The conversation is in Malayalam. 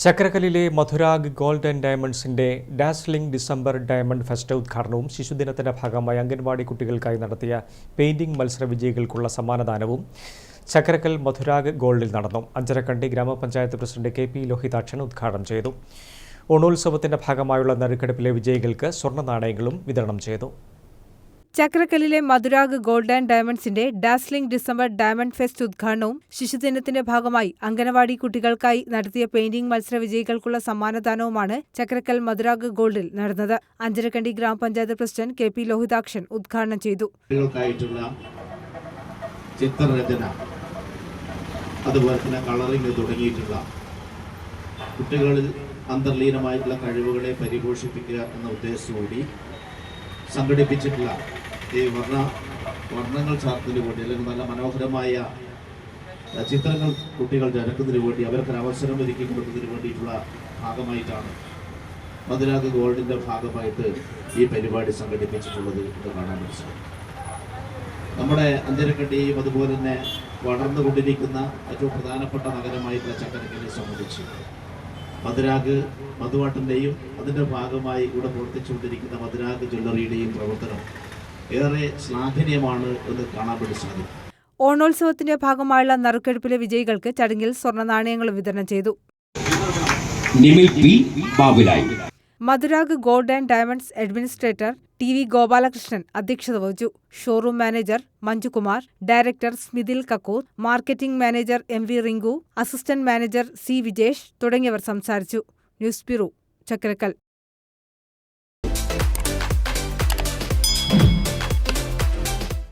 ചക്രക്കല്ലിലെ മധുരാഗ് ഗോൾഡ് ആൻഡ് ഡയമണ്ട്സിന്റെ ഡാസ്ലിംഗ് ഡിസംബർ ഡയമണ്ട് ഫെസ്റ്റ് ഉദ്ഘാടനവും ശിശുദിനത്തിന്റെ ഭാഗമായി അംഗൻവാടി കുട്ടികൾക്കായി നടത്തിയ പെയിന്റിംഗ് മത്സര വിജയികൾക്കുള്ള സമ്മാനദാനവും ചക്രക്കൽ മധുരാഗ് ഗോൾഡിൽ നടന്നു. അഞ്ചരക്കണ്ടി ഗ്രാമപഞ്ചായത്ത് പ്രസിഡന്റ് കെ.പി. ലോഹിതാക്ഷൻ ഉദ്ഘാടനം ചെയ്തു. ഓണോത്സവത്തിന്റെ ഭാഗമായുള്ള നറുക്കെടുപ്പിലെ വിജയികൾക്ക് സ്വർണ്ണ നാണയങ്ങളും വിതരണം ചെയ്തു. ചക്രക്കല്ലിലെ മധുരാഗ് ഗോൾഡ് ആൻഡ് ഡയമണ്ട്സിന്റെ ഡാസ്ലിംഗ് ഡിസംബർ ഡയമണ്ട് ഫെസ്റ്റ് ഉദ്ഘാടനവും ശിശുദിനത്തിന്റെ ഭാഗമായി അംഗനവാടി കുട്ടികൾക്കായി നടത്തിയ പെയിന്റിംഗ് മത്സര വിജയികൾക്കുള്ള സമ്മാനദാനവുമാണ് ചക്രക്കൽ മധുരാഗ് ഗോൾഡിൽ നടന്നത്. അഞ്ചരക്കണ്ടി ഗ്രാമപഞ്ചായത്ത് പ്രസിഡന്റ് കെ.പി. ലോഹിതാക്ഷൻ ഉദ്ഘാടനം ചെയ്തു. ചിത്രരചന, അതുപോലെ തന്നെ കളറിംഗ് തുടങ്ങിയിട്ടുള്ള കുട്ടികളിൽ അന്തർലീനമായിട്ടുള്ള കഴിവുകളെ പരിപോഷിപ്പിക്കുക എന്ന ഉദ്ദേശത്തോടുകൂടി സംഘടിപ്പിച്ചിട്ടുള്ള ഈ വർണ്ണങ്ങൾ ചാർത്തുന്നതിന് വേണ്ടി, അല്ലെങ്കിൽ നല്ല മനോഹരമായ ചിത്രങ്ങൾ കുട്ടികൾ ജനക്കുന്നതിന് വേണ്ടി, അവർക്കൊരു അവസരം ഒരുക്കി കൊടുക്കുന്നതിന് വേണ്ടിയിട്ടുള്ള ഭാഗമായിട്ടാണ് മധുരാഗ് ഗോൾഡിൻ്റെ ഭാഗമായിട്ട് ഈ പരിപാടി സംഘടിപ്പിച്ചിട്ടുള്ളത് എന്ന് കാണാൻ മനസ്സിലാക്കും. നമ്മുടെ അഞ്ചരക്കണ്ടിയും അതുപോലെ തന്നെ വളർന്നുകൊണ്ടിരിക്കുന്ന ഏറ്റവും പ്രധാനപ്പെട്ട നഗരമായിട്ടുള്ള ചക്രക്കല്ലിനെ സംബന്ധിച്ച് മധുരാഗ് മധുവാട്ടിൻ്റെയും അതിൻ്റെ ഭാഗമായി ഇവിടെ പ്രവർത്തിച്ചുകൊണ്ടിരിക്കുന്ന മധുരാഗ് ജ്വല്ലറിയുടെയും പ്രവർത്തനം ഏറെ ശ്ലാഘനീയമാണ് എന്ന് കാണാൻ വേണ്ടി സാധിക്കും. ഓണോത്സവത്തിന്റെ ഭാഗമായുള്ള നറുക്കെടുപ്പിലെ വിജയികൾക്ക് ചടങ്ങിൽ സ്വർണ്ണ നാണയങ്ങളും വിതരണം ചെയ്തു. Madhurag gold and diamonds administrator T V. Gopalakrishnan അധ്യക്ഷത വഹിച്ചു. Showroom manager Manjukumar, director Smithil Kakkur, marketing manager M V. Rinku, assistant manager C. Vijesh തുടങ്ങിയവർ സംസാരിച്ചു. News bureau, Chakrakkal.